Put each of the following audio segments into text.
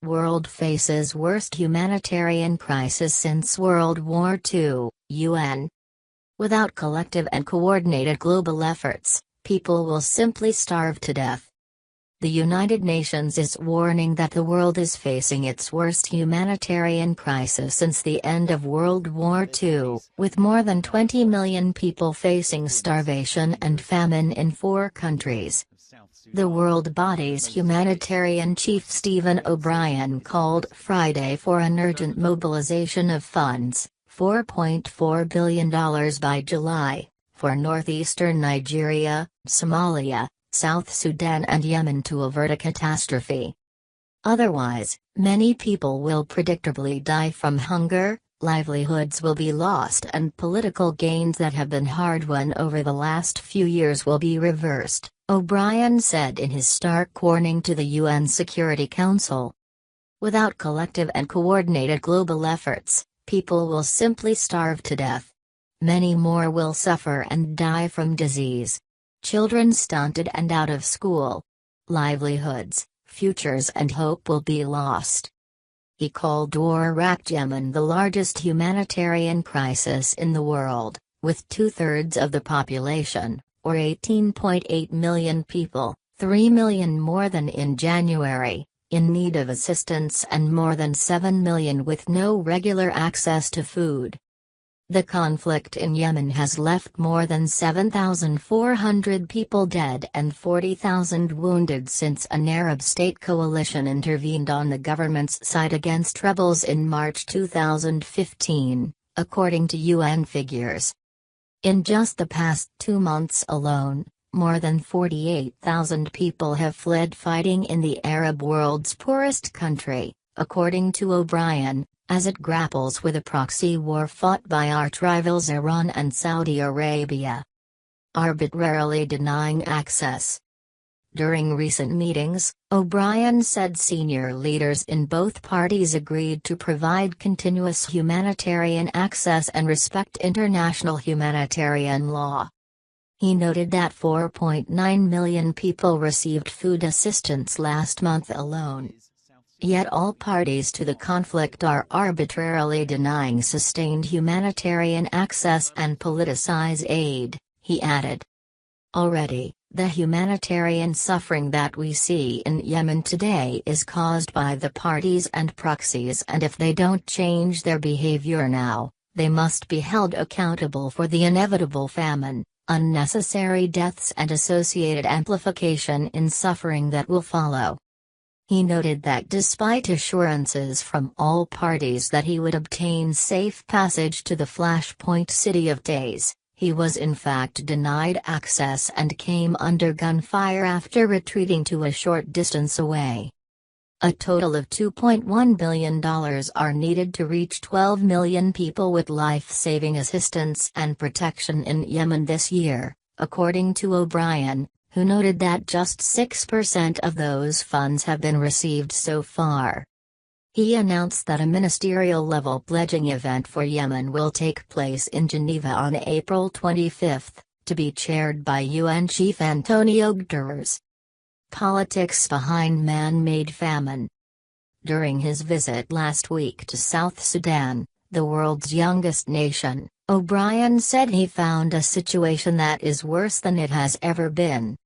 World faces worst humanitarian crisis since World War II, UN. Without collective and coordinated global efforts, people will simply starve to death. The United Nations is warning that the world is facing its worst humanitarian crisis since the end of World War II, with more than 20 million people facing starvation and famine in 4 countries. The world body's humanitarian chief Stephen O'Brien called Friday for an urgent mobilization of funds, $4.4 billion by July, for northeastern Nigeria, Somalia, South Sudan and Yemen to avert a catastrophe. Otherwise, many people will predictably die from hunger, livelihoods will be lost and political gains that have been hard-won over the last few years will be reversed, O'Brien said in his stark warning to the UN Security Council. Without collective and coordinated global efforts, people will simply starve to death. Many more will suffer and die from disease. Children stunted and out of school. Livelihoods, futures and hope will be lost. He called war-racked Yemen the largest humanitarian crisis in the world, with 2/3 of the population, or 18.8 million people, 3 million more than in January, in need of assistance and more than 7 million with no regular access to food. The conflict in Yemen has left more than 7,400 people dead and 40,000 wounded since an Arab state coalition intervened on the government's side against rebels in March 2015, according to UN figures. In just the past 2 months alone, more than 48,000 people have fled fighting in the Arab world's poorest country, according to O'Brien, as it grapples with a proxy war fought by arch-rivals Iran and Saudi Arabia, arbitrarily denying access. During recent meetings, O'Brien said senior leaders in both parties agreed to provide continuous humanitarian access and respect international humanitarian law. He noted that 4.9 million people received food assistance last month alone. Yet all parties to the conflict are arbitrarily denying sustained humanitarian access and politicize aid, he added. Already, the humanitarian suffering that we see in Yemen today is caused by the parties and proxies, and if they don't change their behavior now, they must be held accountable for the inevitable famine, unnecessary deaths and associated amplification in suffering that will follow. He noted that despite assurances from all parties that he would obtain safe passage to the flashpoint city of Taiz, he was in fact denied access and came under gunfire after retreating to a short distance away. A total of $2.1 billion are needed to reach 12 million people with life-saving assistance and protection in Yemen this year, according to O'Brien, who noted that just 6% of those funds have been received so far. He announced that a ministerial-level pledging event for Yemen will take place in Geneva on April 25, to be chaired by UN Chief Antonio Guterres. Politics behind man-made famine. During his visit last week to South Sudan, the world's youngest nation, O'Brien said he found a situation that is worse than it has ever been.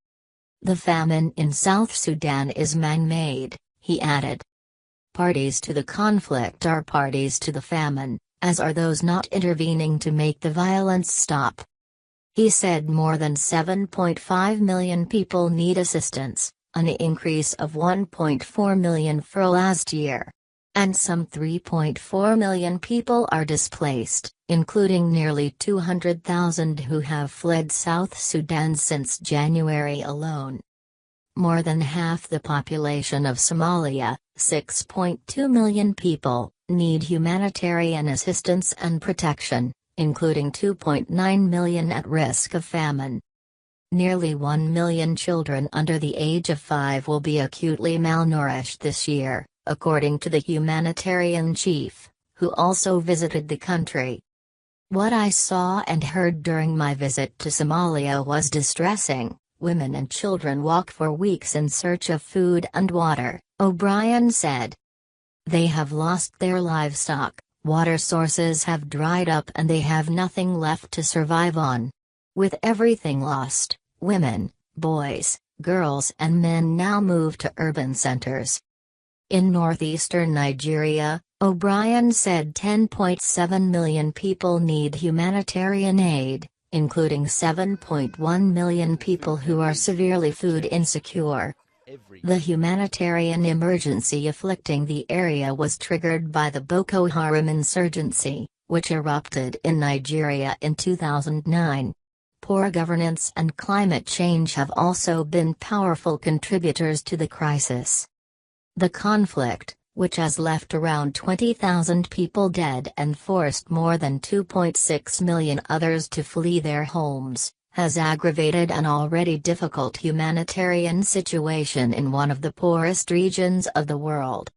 The famine in South Sudan is man-made, he added. Parties to the conflict are parties to the famine, as are those not intervening to make the violence stop. He said more than 7.5 million people need assistance, an increase of 1.4 million for last year. And some 3.4 million people are displaced, including nearly 200,000 who have fled South Sudan since January alone. More than half the population of Somalia, 6.2 million people, need humanitarian assistance and protection, including 2.9 million at risk of famine. Nearly 1 million children under the age of 5 will be acutely malnourished this year, according to the humanitarian chief, who also visited the country. What I saw and heard during my visit to Somalia was distressing. Women and children walk for weeks in search of food and water, O'Brien said. They have lost their livestock, water sources have dried up, and they have nothing left to survive on. With everything lost, women, boys, girls and men now move to urban centers. In northeastern Nigeria, O'Brien said 10.7 million people need humanitarian aid, including 7.1 million people who are severely food insecure. The humanitarian emergency afflicting the area was triggered by the Boko Haram insurgency, which erupted in Nigeria in 2009. Poor governance and climate change have also been powerful contributors to the crisis. The conflict, which has left around 20,000 people dead and forced more than 2.6 million others to flee their homes, has aggravated an already difficult humanitarian situation in one of the poorest regions of the world.